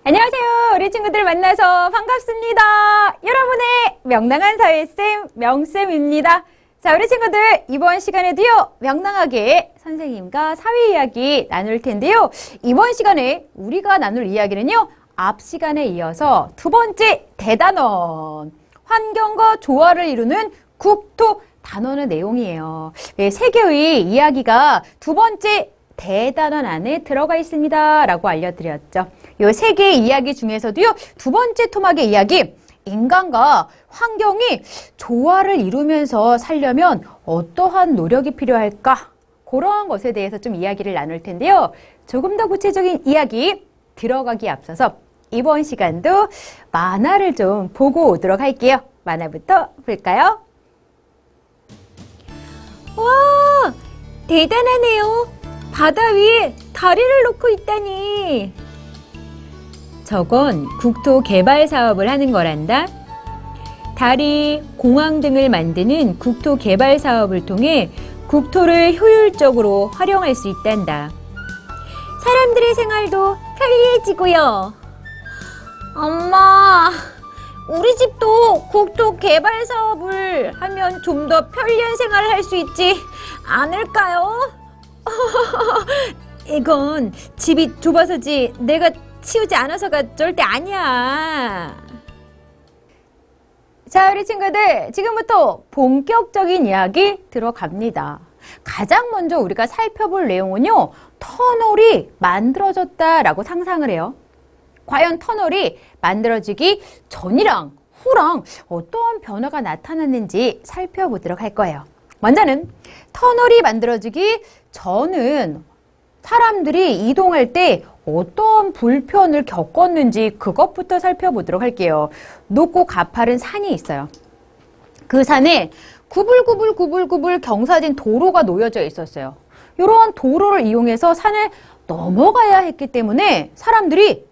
안녕하세요. 우리 친구들 만나서 반갑습니다. 여러분의 명랑한 사회쌤 명쌤입니다. 자, 우리 친구들 이번 시간에도요, 명랑하게 선생님과 사회 이야기 나눌 텐데요. 이번 시간에 우리가 나눌 이야기는요, 앞 시간에 이어서 두 번째 대단원, 환경과 조화를 이루는 국토 단원의 내용이에요. 네, 세 개의 이야기가 두 번째 대단원 안에 들어가 있습니다 라고 알려드렸죠. 이 세 개의 이야기 중에서도요, 두 번째 토막의 이야기, 인간과 환경이 조화를 이루면서 살려면 어떠한 노력이 필요할까? 그런 것에 대해서 좀 이야기를 나눌 텐데요. 조금 더 구체적인 이야기 들어가기 앞서서 이번 시간도 만화를 좀 보고 오도록 할게요. 만화부터 볼까요? 와, 대단하네요. 바다 위에 다리를 놓고 있다니. 저건 국토 개발 사업을 하는 거란다. 다리, 공항 등을 만드는 국토 개발 사업을 통해 국토를 효율적으로 활용할 수 있단다. 사람들의 생활도 편리해지고요. 엄마, 우리 집도 국토 개발 사업을 하면 좀 더 편리한 생활을 할 수 있지 않을까요? 이건 집이 좁아서지 내가 치우지 않아서가 절대 아니야. 자, 우리 친구들 지금부터 본격적인 이야기 들어갑니다. 가장 먼저 우리가 살펴볼 내용은요, 터널이 만들어졌다라고 상상을 해요. 과연 터널이 만들어지기 전이랑 후랑 어떠한 변화가 나타났는지 살펴보도록 할 거예요. 먼저는 터널이 만들어지기 전은 사람들이 이동할 때 어떤 불편을 겪었는지 그것부터 살펴보도록 할게요. 높고 가파른 산이 있어요. 그 산에 구불구불 경사진 도로가 놓여져 있었어요. 이러한 도로를 이용해서 산을 넘어가야 했기 때문에 사람들이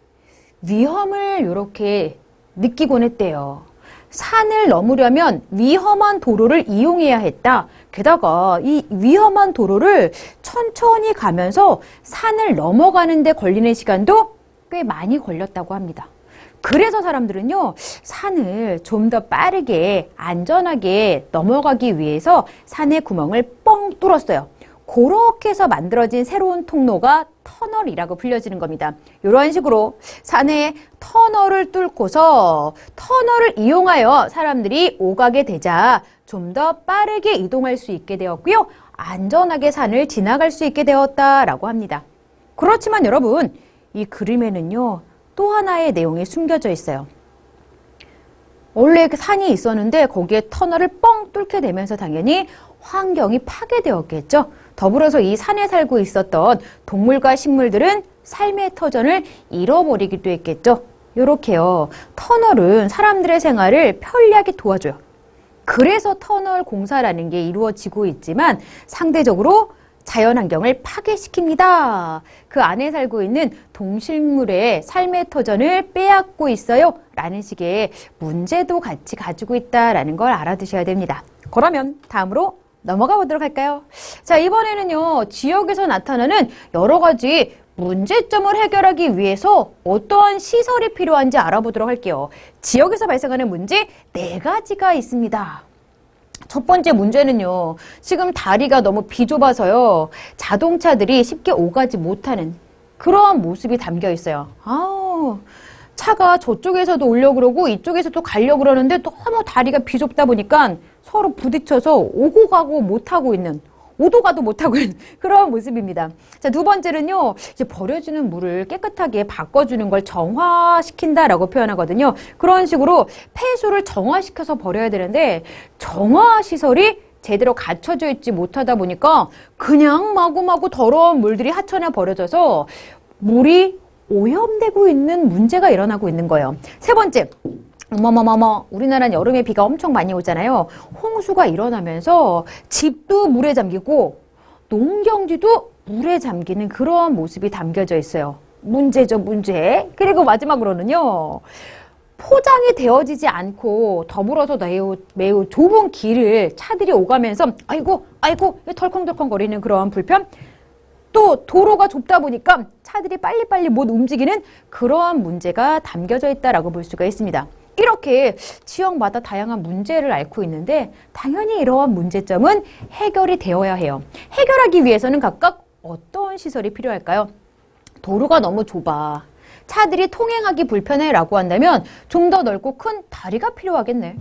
위험을 이렇게 느끼곤 했대요. 산을 넘으려면 위험한 도로를 이용해야 했다. 게다가 이 위험한 도로를 천천히 가면서 산을 넘어가는 데 걸리는 시간도 꽤 많이 걸렸다고 합니다. 그래서 사람들은요, 산을 좀 더 빠르게 안전하게 넘어가기 위해서 산의 구멍을 뻥 뚫었어요. 그렇게 해서 만들어진 새로운 통로가 터널이라고 불려지는 겁니다. 이런 식으로 산에 터널을 뚫고서 터널을 이용하여 사람들이 오가게 되자 좀 더 빠르게 이동할 수 있게 되었고요. 안전하게 산을 지나갈 수 있게 되었다라고 합니다. 그렇지만 여러분, 이 그림에는요, 또 하나의 내용이 숨겨져 있어요. 원래 그 산이 있었는데 거기에 터널을 뻥 뚫게 되면서 당연히 환경이 파괴되었겠죠. 더불어서 이 산에 살고 있었던 동물과 식물들은 삶의 터전을 잃어버리기도 했겠죠. 이렇게요. 터널은 사람들의 생활을 편리하게 도와줘요. 그래서 터널 공사라는 게 이루어지고 있지만 상대적으로 자연환경을 파괴시킵니다. 그 안에 살고 있는 동식물의 삶의 터전을 빼앗고 있어요. 라는 식의 문제도 같이 가지고 있다라는 걸 알아두셔야 됩니다. 그러면 다음으로 넘어가 보도록 할까요? 자, 이번에는요, 지역에서 나타나는 여러 가지 문제점을 해결하기 위해서 어떠한 시설이 필요한지 알아보도록 할게요. 지역에서 발생하는 문제 4가지가 있습니다. 첫 번째 문제는요, 지금 다리가 너무 비좁아서요, 자동차들이 쉽게 오가지 못하는 그러한 모습이 담겨 있어요. 차가 저쪽에서도 오려고 그러고 이쪽에서도 가려고 그러는데 너무 다리가 비좁다 보니까 서로 부딪혀서 오고 가고 못하고 있는, 오도 가도 못하고 있는 그런 모습입니다. 자, 두 번째는요, 이제 버려지는 물을 깨끗하게 바꿔주는 걸 정화시킨다라고 표현하거든요. 그런 식으로 폐수를 정화시켜서 버려야 되는데 정화시설이 제대로 갖춰져 있지 못하다 보니까 그냥 마구마구 더러운 물들이 하천에 버려져서 물이 오염되고 있는 문제가 일어나고 있는 거예요. 세 번째, 어머머머머, 우리나라는 여름에 비가 엄청 많이 오잖아요. 홍수가 일어나면서 집도 물에 잠기고 농경지도 물에 잠기는 그런 모습이 담겨져 있어요. 문제죠, 문제. 그리고 마지막으로는요, 포장이 되어지지 않고 더불어서 매우 좁은 길을 차들이 오가면서 아이고 털컹털컹 거리는 그런 불편. 또 도로가 좁다 보니까 차들이 빨리빨리 못 움직이는 그러한 문제가 담겨져 있다라고 볼 수가 있습니다. 이렇게 지역마다 다양한 문제를 앓고 있는데 당연히 이러한 문제점은 해결이 되어야 해요. 해결하기 위해서는 각각 어떤 시설이 필요할까요? 도로가 너무 좁아. 차들이 통행하기 불편해라고 한다면 좀 더 넓고 큰 다리가 필요하겠네.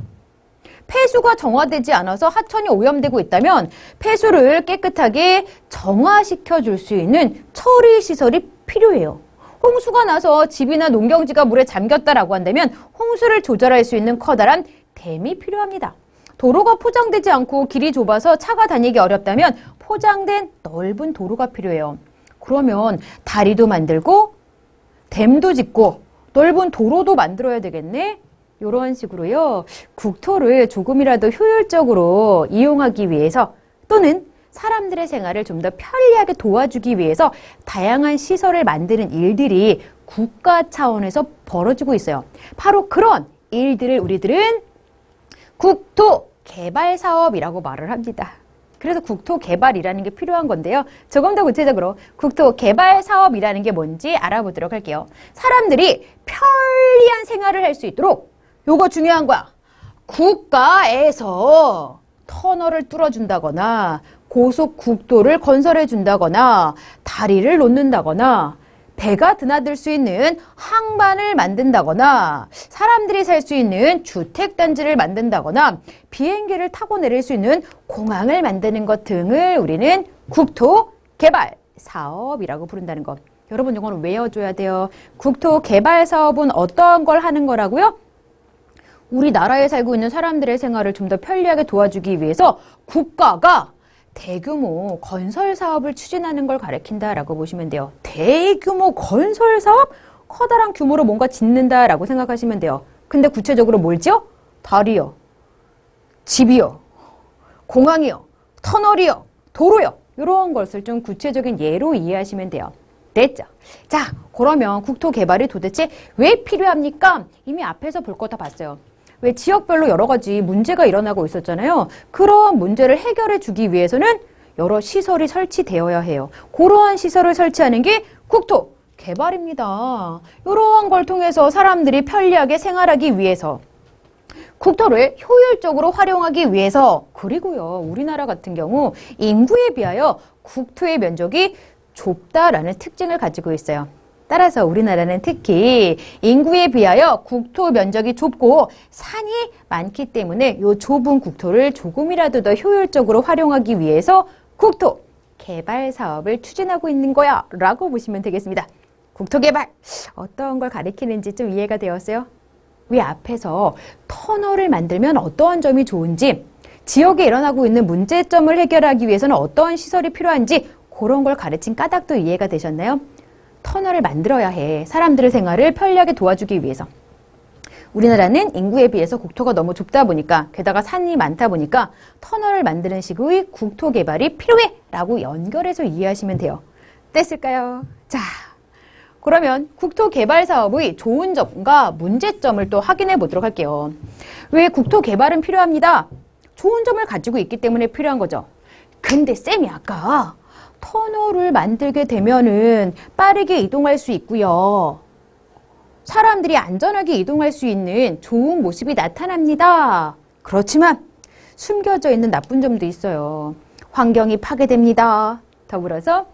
폐수가 정화되지 않아서 하천이 오염되고 있다면 폐수를 깨끗하게 정화시켜 줄 수 있는 처리 시설이 필요해요. 홍수가 나서 집이나 농경지가 물에 잠겼다라고 한다면 홍수를 조절할 수 있는 커다란 댐이 필요합니다. 도로가 포장되지 않고 길이 좁아서 차가 다니기 어렵다면 포장된 넓은 도로가 필요해요. 그러면 다리도 만들고 댐도 짓고 넓은 도로도 만들어야 되겠네? 이런 식으로요. 국토를 조금이라도 효율적으로 이용하기 위해서 또는 사람들의 생활을 좀 더 편리하게 도와주기 위해서 다양한 시설을 만드는 일들이 국가 차원에서 벌어지고 있어요. 바로 그런 일들을 우리들은 국토개발사업이라고 말을 합니다. 그래서 국토개발이라는 게 필요한 건데요. 조금 더 구체적으로 국토개발사업이라는 게 뭔지 알아보도록 할게요. 사람들이 편리한 생활을 할 수 있도록 요거 중요한 거야. 국가에서 터널을 뚫어준다거나 고속국도를 건설해준다거나 다리를 놓는다거나 배가 드나들 수 있는 항만을 만든다거나 사람들이 살 수 있는 주택단지를 만든다거나 비행기를 타고 내릴 수 있는 공항을 만드는 것 등을 우리는 국토개발사업이라고 부른다는 것. 여러분 이거는 외워줘야 돼요. 국토개발사업은 어떤 걸 하는 거라고요? 우리나라에 살고 있는 사람들의 생활을 좀 더 편리하게 도와주기 위해서 국가가 대규모 건설 사업을 추진하는 걸 가리킨다라고 보시면 돼요. 대규모 건설 사업? 커다란 규모로 뭔가 짓는다라고 생각하시면 돼요. 근데 구체적으로 뭘지요? 다리요, 집이요, 공항이요, 터널이요, 도로요. 이런 것을 좀 구체적인 예로 이해하시면 돼요. 됐죠? 자, 그러면 국토개발이 도대체 왜 필요합니까? 이미 앞에서 볼 거 다 봤어요. 왜 지역별로 여러 가지 문제가 일어나고 있었잖아요. 그런 문제를 해결해 주기 위해서는 여러 시설이 설치되어야 해요. 그러한 시설을 설치하는 게 국토개발입니다. 이러한 걸 통해서 사람들이 편리하게 생활하기 위해서 국토를 효율적으로 활용하기 위해서 그리고요. 우리나라 같은 경우 인구에 비하여 국토의 면적이 좁다라는 특징을 가지고 있어요. 따라서 우리나라는 특히 인구에 비하여 국토 면적이 좁고 산이 많기 때문에 이 좁은 국토를 조금이라도 더 효율적으로 활용하기 위해서 국토 개발 사업을 추진하고 있는 거야 라고 보시면 되겠습니다. 국토개발 어떤 걸 가리키는지 좀 이해가 되었어요? 왜 앞에서 터널을 만들면 어떠한 점이 좋은지 지역에 일어나고 있는 문제점을 해결하기 위해서는 어떠한 시설이 필요한지 그런 걸 가르친 까닭도 이해가 되셨나요? 터널을 만들어야 해. 사람들의 생활을 편리하게 도와주기 위해서. 우리나라는 인구에 비해서 국토가 너무 좁다 보니까 게다가 산이 많다 보니까 터널을 만드는 식의 국토개발이 필요해 라고 연결해서 이해하시면 돼요. 됐을까요? 자, 그러면 국토개발 사업의 좋은 점과 문제점을 또 확인해 보도록 할게요. 왜 국토개발은 필요합니다. 좋은 점을 가지고 있기 때문에 필요한 거죠. 근데 쌤이 아까 터널을 만들게 되면은 빠르게 이동할 수 있고요. 사람들이 안전하게 이동할 수 있는 좋은 모습이 나타납니다. 그렇지만 숨겨져 있는 나쁜 점도 있어요. 환경이 파괴됩니다. 더불어서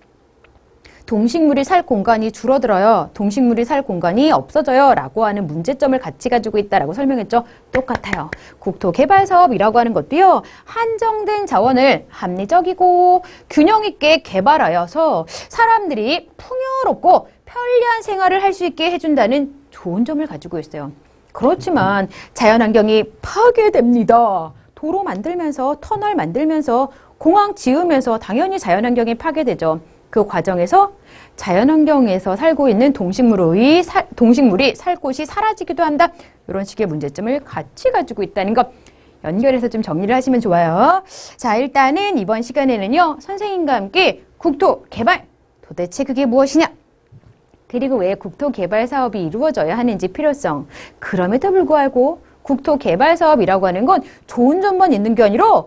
동식물이 살 공간이 줄어들어요. 동식물이 살 공간이 없어져요. 라고 하는 문제점을 같이 가지고 있다라고 설명했죠. 똑같아요. 국토개발사업이라고 하는 것도요. 한정된 자원을 합리적이고 균형 있게 개발하여서 사람들이 풍요롭고 편리한 생활을 할 수 있게 해준다는 좋은 점을 가지고 있어요. 그렇지만 자연환경이 파괴됩니다. 도로 만들면서 터널 만들면서 공항 지으면서 당연히 자연환경이 파괴되죠. 그 과정에서 자연환경에서 살고 있는 동식물이 살 곳이 사라지기도 한다. 이런 식의 문제점을 같이 가지고 있다는 것 연결해서 좀 정리를 하시면 좋아요. 자, 일단은 이번 시간에는요. 선생님과 함께 국토개발 도대체 그게 무엇이냐? 그리고 왜 국토개발 사업이 이루어져야 하는지 필요성. 그럼에도 불구하고 국토개발 사업이라고 하는 건 좋은 점만 있는 게 아니라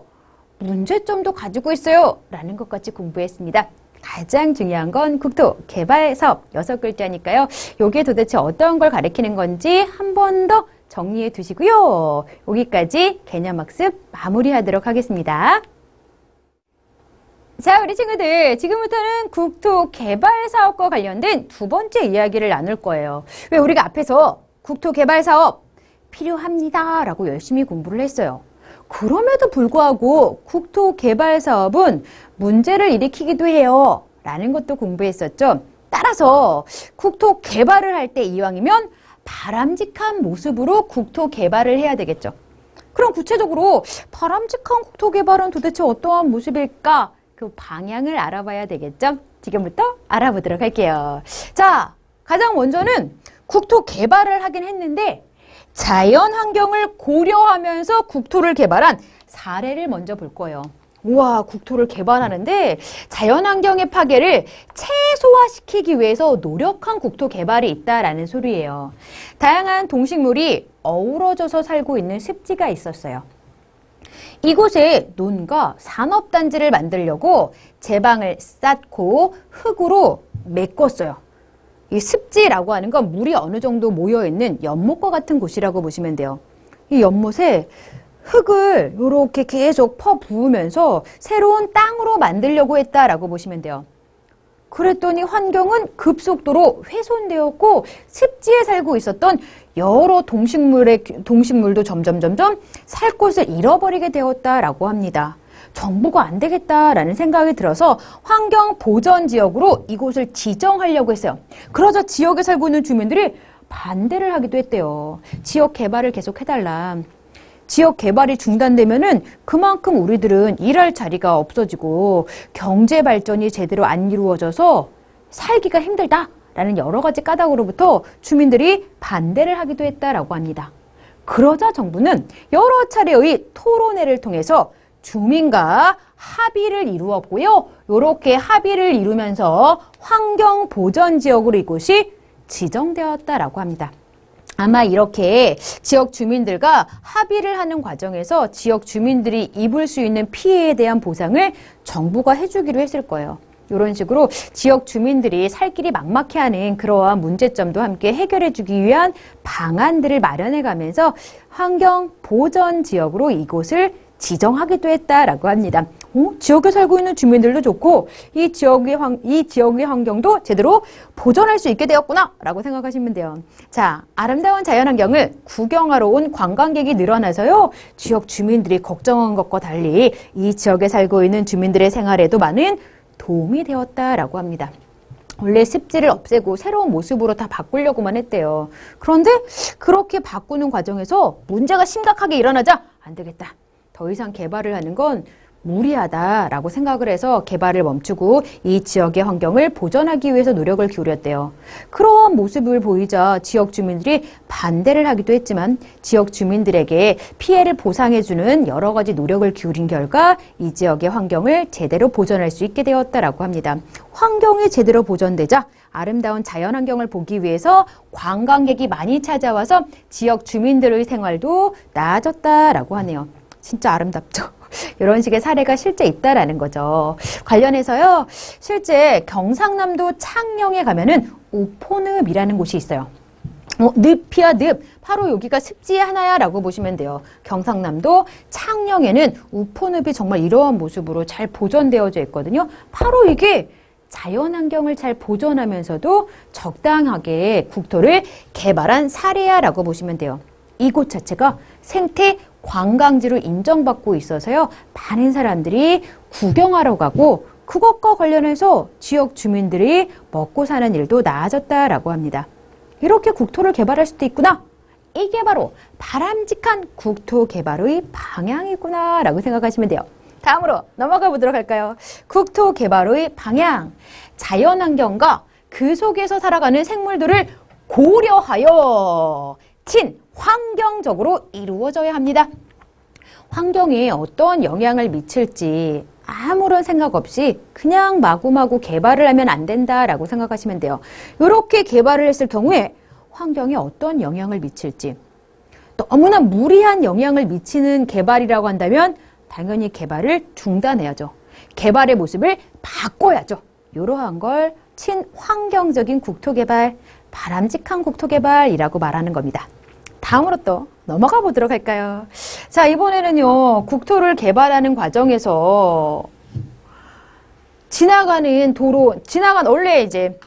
문제점도 가지고 있어요. 라는 것까지 공부했습니다. 가장 중요한 건 국토 개발 사업 6글자니까요. 요게 도대체 어떤 걸 가리키는 건지 한 번 더 정리해 두시고요. 여기까지 개념학습 마무리하도록 하겠습니다. 자, 우리 친구들, 지금부터는 국토 개발 사업과 관련된 두 번째 이야기를 나눌 거예요. 왜 우리가 앞에서 국토 개발 사업 필요합니다 라고 열심히 공부를 했어요. 그럼에도 불구하고 국토 개발 사업은 문제를 일으키기도 해요 라는 것도 공부했었죠. 따라서 국토 개발을 할 때 이왕이면 바람직한 모습으로 국토 개발을 해야 되겠죠. 그럼 구체적으로 바람직한 국토 개발은 도대체 어떠한 모습일까? 그 방향을 알아봐야 되겠죠? 지금부터 알아보도록 할게요. 자, 가장 먼저는 국토 개발을 하긴 했는데 자연 환경을 고려하면서 국토를 개발한 사례를 먼저 볼 거예요. 우와, 국토를 개발하는데 자연환경의 파괴를 최소화시키기 위해서 노력한 국토 개발이 있다라는 소리예요. 다양한 동식물이 어우러져서 살고 있는 습지가 있었어요. 이곳에 논과 산업단지를 만들려고 제방을 쌓고 흙으로 메꿨어요. 이 습지라고 하는 건 물이 어느 정도 모여있는 연못과 같은 곳이라고 보시면 돼요. 이 연못에 흙을 이렇게 계속 퍼부으면서 새로운 땅으로 만들려고 했다라고 보시면 돼요. 그랬더니 환경은 급속도로 훼손되었고 습지에 살고 있었던 여러 동식물도 점점 살 곳을 잃어버리게 되었다라고 합니다. 정보가 안 되겠다라는 생각이 들어서 환경보전지역으로 이곳을 지정하려고 했어요. 그러자 지역에 살고 있는 주민들이 반대를 하기도 했대요. 지역 개발을 계속 해달라. 지역 개발이 중단되면은 그만큼 우리들은 일할 자리가 없어지고 경제 발전이 제대로 안 이루어져서 살기가 힘들다라는 여러 가지 까닭으로부터 주민들이 반대를 하기도 했다라고 합니다. 그러자 정부는 여러 차례의 토론회를 통해서 주민과 합의를 이루었고요. 이렇게 합의를 이루면서 환경보전지역으로 이곳이 지정되었다라고 합니다. 아마 이렇게 지역 주민들과 합의를 하는 과정에서 지역 주민들이 입을 수 있는 피해에 대한 보상을 정부가 해주기로 했을 거예요. 이런 식으로 지역 주민들이 살 길이 막막해하는 그러한 문제점도 함께 해결해주기 위한 방안들을 마련해가면서 환경보전지역으로 이곳을 지정하기도 했다라고 합니다. 지역에 살고 있는 주민들도 좋고 이 지역의 환경도 제대로 보존할 수 있게 되었구나 라고 생각하시면 돼요. 자, 아름다운 자연환경을 구경하러 온 관광객이 늘어나서요. 지역 주민들이 걱정한 것과 달리 이 지역에 살고 있는 주민들의 생활에도 많은 도움이 되었다라고 합니다. 원래 습지를 없애고 새로운 모습으로 다 바꾸려고만 했대요. 그런데 그렇게 바꾸는 과정에서 문제가 심각하게 일어나자 안 되겠다. 더 이상 개발을 하는 건 무리하다라고 생각을 해서 개발을 멈추고 이 지역의 환경을 보존하기 위해서 노력을 기울였대요. 그러한 모습을 보이자 지역 주민들이 반대를 하기도 했지만 지역 주민들에게 피해를 보상해주는 여러 가지 노력을 기울인 결과 이 지역의 환경을 제대로 보존할 수 있게 되었다라고 합니다. 환경이 제대로 보존되자 아름다운 자연환경을 보기 위해서 관광객이 많이 찾아와서 지역 주민들의 생활도 나아졌다라고 하네요. 진짜 아름답죠? 이런 식의 사례가 실제 있다라는 거죠. 관련해서요, 실제 경상남도 창녕에 가면은 우포늪이라는 곳이 있어요. 늪이야 늪. 바로 여기가 습지의 하나야 라고 보시면 돼요. 경상남도 창녕에는 우포늪이 정말 이러한 모습으로 잘 보존되어져 있거든요. 바로 이게 자연환경을 잘 보존하면서도 적당하게 국토를 개발한 사례야 라고 보시면 돼요. 이곳 자체가 생태 관광지로 인정받고 있어서요. 많은 사람들이 구경하러 가고 그것과 관련해서 지역 주민들이 먹고 사는 일도 나아졌다라고 합니다. 이렇게 국토를 개발할 수도 있구나. 이게 바로 바람직한 국토 개발의 방향이구나 라고 생각하시면 돼요. 다음으로 넘어가 보도록 할까요? 국토 개발의 방향. 자연환경과 그 속에서 살아가는 생물들을 고려하여 친환경적으로 이루어져야 합니다. 환경에 어떤 영향을 미칠지 아무런 생각 없이 그냥 마구마구 개발을 하면 안 된다라고 생각하시면 돼요. 이렇게 개발을 했을 경우에 환경에 어떤 영향을 미칠지, 너무나 무리한 영향을 미치는 개발이라고 한다면 당연히 개발을 중단해야죠. 개발의 모습을 바꿔야죠. 이러한 걸 친환경적인 국토개발, 바람직한 국토개발이라고 말하는 겁니다. 다음으로 또 넘어가 보도록 할까요? 자, 이번에는요, 국토를 개발하는 과정에서 원래 이제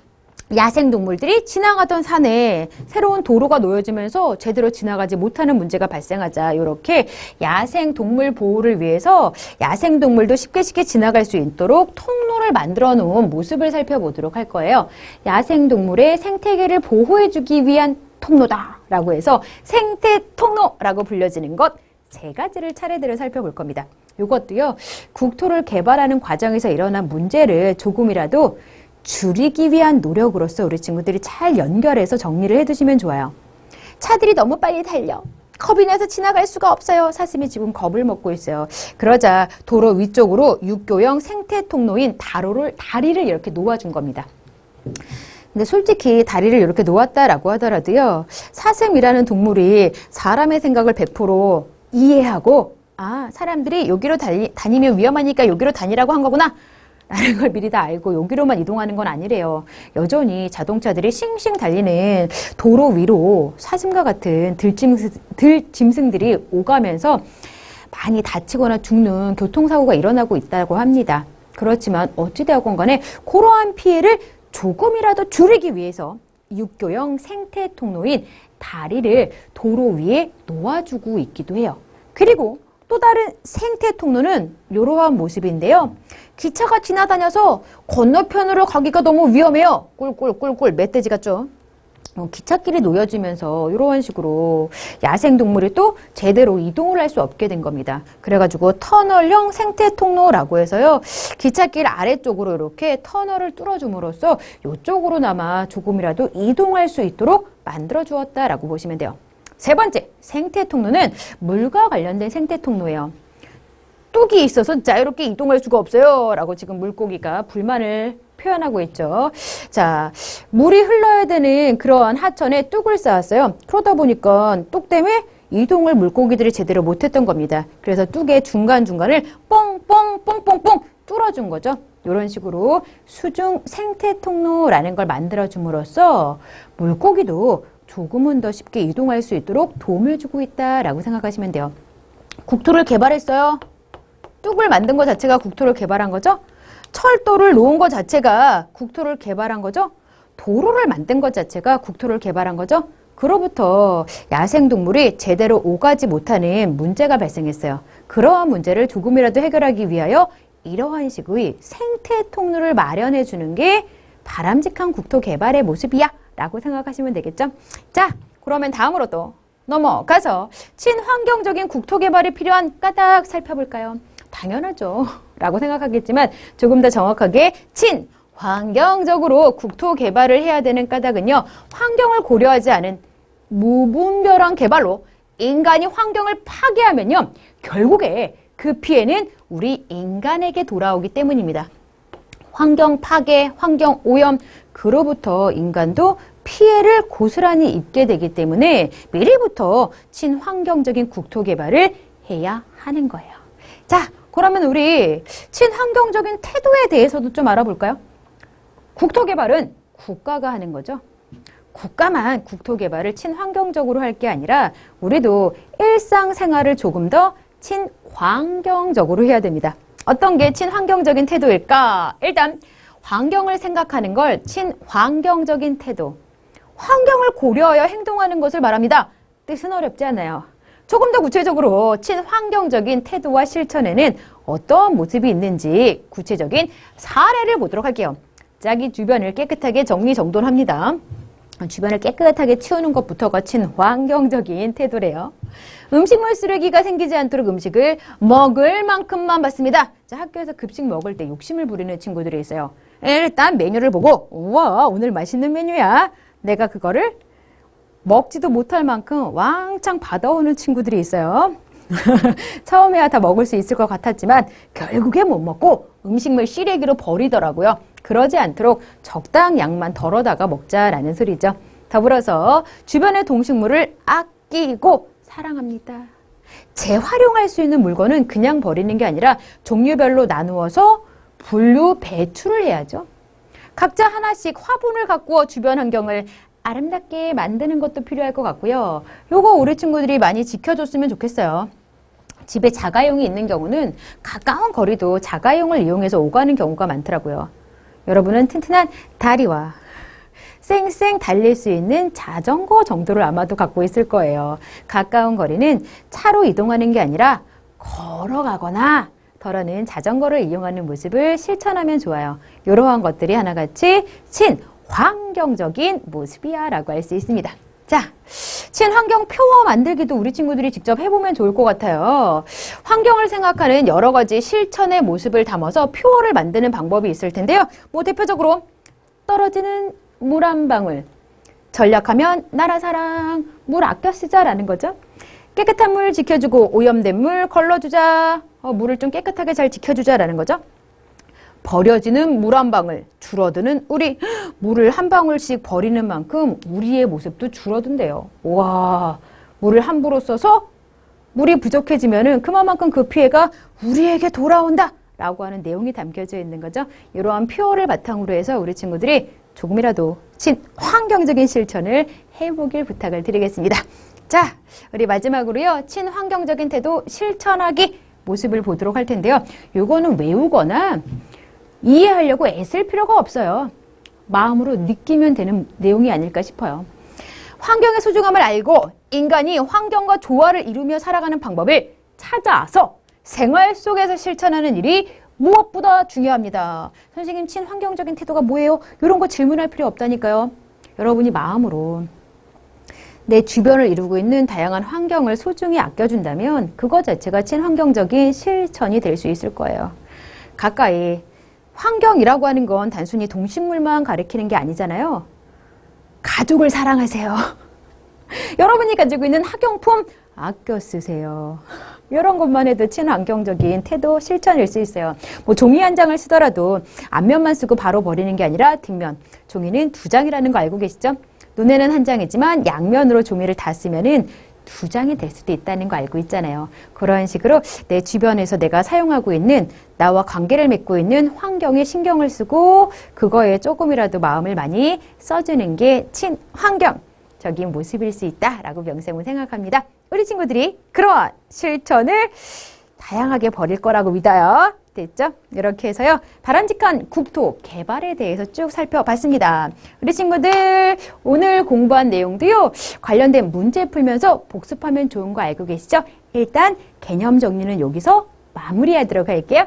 야생동물들이 지나가던 산에 새로운 도로가 놓여지면서 제대로 지나가지 못하는 문제가 발생하자 이렇게 야생동물 보호를 위해서 야생동물도 쉽게 지나갈 수 있도록 통로를 만들어 놓은 모습을 살펴보도록 할 거예요. 야생동물의 생태계를 보호해주기 위한 통로다라고 해서 생태통로라고 불려지는 것 세 가지를 차례대로 살펴볼 겁니다. 이것도요, 국토를 개발하는 과정에서 일어난 문제를 조금이라도 줄이기 위한 노력으로서 우리 친구들이 잘 연결해서 정리를 해두시면 좋아요. 차들이 너무 빨리 달려. 겁이 나서 지나갈 수가 없어요. 사슴이 지금 겁을 먹고 있어요. 그러자 도로 위쪽으로 육교형 생태통로인 다리를 이렇게 놓아준 겁니다. 근데 솔직히 다리를 이렇게 놓았다라고 하더라도요, 사슴이라는 동물이 사람의 생각을 100% 이해하고, 아, 사람들이 여기로 다니면 위험하니까 여기로 다니라고 한 거구나 라는 걸 미리 다 알고 여기로만 이동하는 건 아니래요. 여전히 자동차들이 싱싱 달리는 도로 위로 사슴과 같은 들짐승들이 오가면서 많이 다치거나 죽는 교통사고가 일어나고 있다고 합니다. 그렇지만 어찌되었건 간에 그러한 피해를 조금이라도 줄이기 위해서 육교형 생태통로인 다리를 도로 위에 놓아주고 있기도 해요. 그리고 또 다른 생태통로는 이러한 모습인데요. 기차가 지나다녀서 건너편으로 가기가 너무 위험해요. 꿀꿀꿀꿀 멧돼지 같죠? 기찻길이 놓여지면서 이런 식으로 야생동물이 또 제대로 이동을 할 수 없게 된 겁니다. 그래가지고 터널형 생태통로라고 해서요, 기찻길 아래쪽으로 이렇게 터널을 뚫어줌으로써 이쪽으로나마 조금이라도 이동할 수 있도록 만들어 주었다라고 보시면 돼요. 세 번째, 생태통로는 물과 관련된 생태통로예요. 뚝이 있어서 자유롭게 이동할 수가 없어요 라고 지금 물고기가 불만을 표현하고 있죠. 자, 물이 흘러야 되는 그러한 하천에 뚝을 쌓았어요. 그러다 보니까 뚝 때문에 이동을 물고기들이 제대로 못했던 겁니다. 그래서 뚝의 중간중간을 뽕뽕뽕뽕뽕 뚫어준 거죠. 이런 식으로 수중 생태통로라는 걸 만들어줌으로써 물고기도 조금은 더 쉽게 이동할 수 있도록 도움을 주고 있다라고 생각하시면 돼요. 국토를 개발했어요. 뚝을 만든 것 자체가 국토를 개발한 거죠. 철도를 놓은 것 자체가 국토를 개발한 거죠. 도로를 만든 것 자체가 국토를 개발한 거죠. 그로부터 야생동물이 제대로 오가지 못하는 문제가 발생했어요. 그러한 문제를 조금이라도 해결하기 위하여 이러한 식의 생태통로를 마련해 주는 게 바람직한 국토 개발의 모습이야 라고 생각하시면 되겠죠. 자, 그러면 다음으로 또 넘어가서 친환경적인 국토 개발이 필요한 까닭 살펴볼까요? 당연하죠 라고 생각하겠지만 조금 더 정확하게 친환경적으로 국토 개발을 해야 되는 까닭은요, 환경을 고려하지 않은 무분별한 개발로 인간이 환경을 파괴하면요, 결국에 그 피해는 우리 인간에게 돌아오기 때문입니다. 환경 파괴, 환경 오염, 그로부터 인간도 피해를 고스란히 입게 되기 때문에 미리부터 친환경적인 국토 개발을 해야 하는 거예요. 자, 그러면 우리 친환경적인 태도에 대해서도 좀 알아볼까요? 국토 개발은 국가가 하는 거죠. 국가만 국토 개발을 친환경적으로 할 게 아니라 우리도 일상생활을 조금 더 친환경적으로 해야 됩니다. 어떤 게 친환경적인 태도일까? 일단 환경을 생각하는 걸 친환경적인 태도. 환경을 고려하여 행동하는 것을 말합니다. 뜻은 어렵지 않아요. 조금 더 구체적으로 친환경적인 태도와 실천에는 어떤 모습이 있는지 구체적인 사례를 보도록 할게요. 자기 주변을 깨끗하게 정리정돈합니다. 주변을 깨끗하게 치우는 것부터가 친환경적인 태도래요. 음식물 쓰레기가 생기지 않도록 음식을 먹을 만큼만 받습니다. 자, 학교에서 급식 먹을 때 욕심을 부리는 친구들이 있어요. 일단 메뉴를 보고 우와, 오늘 맛있는 메뉴야. 내가 그거를 먹지도 못할 만큼 왕창 받아오는 친구들이 있어요. 처음에야 다 먹을 수 있을 것 같았지만 결국에 못 먹고 음식물 쓰레기로 버리더라고요. 그러지 않도록 적당량만 덜어다가 먹자라는 소리죠. 더불어서 주변의 동식물을 아끼고 사랑합니다. 재활용할 수 있는 물건은 그냥 버리는 게 아니라 종류별로 나누어서 분류 배출을 해야죠. 각자 하나씩 화분을 가꾸어 주변 환경을 아름답게 만드는 것도 필요할 것 같고요. 요거 우리 친구들이 많이 지켜줬으면 좋겠어요. 집에 자가용이 있는 경우는 가까운 거리도 자가용을 이용해서 오가는 경우가 많더라고요. 여러분은 튼튼한 다리와 쌩쌩 달릴 수 있는 자전거 정도를 아마도 갖고 있을 거예요. 가까운 거리는 차로 이동하는 게 아니라 걸어가거나 덜어는 자전거를 이용하는 모습을 실천하면 좋아요. 이러한 것들이 하나같이 친환경적인 모습이야 라고 할 수 있습니다. 자, 친환경 표어 만들기도 우리 친구들이 직접 해보면 좋을 것 같아요. 환경을 생각하는 여러 가지 실천의 모습을 담아서 표어를 만드는 방법이 있을 텐데요. 뭐 대표적으로 떨어지는 물 한 방울, 전략하면 나라 사랑, 물 아껴 쓰자라는 거죠. 깨끗한 물 지켜주고 오염된 물 걸러주자, 물을 좀 깨끗하게 잘 지켜주자라는 거죠. 버려지는 물 한 방울, 줄어드는 우리, 물을 한 방울씩 버리는 만큼 우리의 모습도 줄어든대요. 와, 물을 함부로 써서 물이 부족해지면은 그만큼 그 피해가 우리에게 돌아온다 라고 하는 내용이 담겨져 있는 거죠. 이러한 표어를 바탕으로 해서 우리 친구들이 조금이라도 친환경적인 실천을 해보길 부탁을 드리겠습니다. 자, 우리 마지막으로요. 친환경적인 태도 실천하기 모습을 보도록 할 텐데요. 요거는 외우거나 이해하려고 애쓸 필요가 없어요. 마음으로 느끼면 되는 내용이 아닐까 싶어요. 환경의 소중함을 알고 인간이 환경과 조화를 이루며 살아가는 방법을 찾아서 생활 속에서 실천하는 일이 무엇보다 중요합니다. 선생님, 친환경적인 태도가 뭐예요? 이런 거 질문할 필요 없다니까요. 여러분이 마음으로 내 주변을 이루고 있는 다양한 환경을 소중히 아껴준다면 그거 자체가 친환경적인 실천이 될 수 있을 거예요. 가까이 환경이라고 하는 건 단순히 동식물만 가리키는 게 아니잖아요. 가족을 사랑하세요. 여러분이 가지고 있는 학용품 아껴 쓰세요. 이런 것만 해도 친환경적인 태도 실천일 수 있어요. 뭐 종이 한 장을 쓰더라도 앞면만 쓰고 바로 버리는 게 아니라 뒷면. 종이는 2장이라는 거 알고 계시죠? 눈에는 한 장이지만 양면으로 종이를 다 쓰면은 2장이 될 수도 있다는 거 알고 있잖아요. 그런 식으로 내 주변에서 내가 사용하고 있는 나와 관계를 맺고 있는 환경에 신경을 쓰고 그거에 조금이라도 마음을 많이 써주는 게 친환경적인 모습일 수 있다라고 명쌤은 생각합니다. 우리 친구들이 그러한 실천을 다양하게 벌일 거라고 믿어요. 됐죠? 이렇게 해서요. 바람직한 국토 개발에 대해서 쭉 살펴봤습니다. 우리 친구들 오늘 공부한 내용도요. 관련된 문제 풀면서 복습하면 좋은 거 알고 계시죠? 일단 개념 정리는 여기서 마무리하도록 할게요.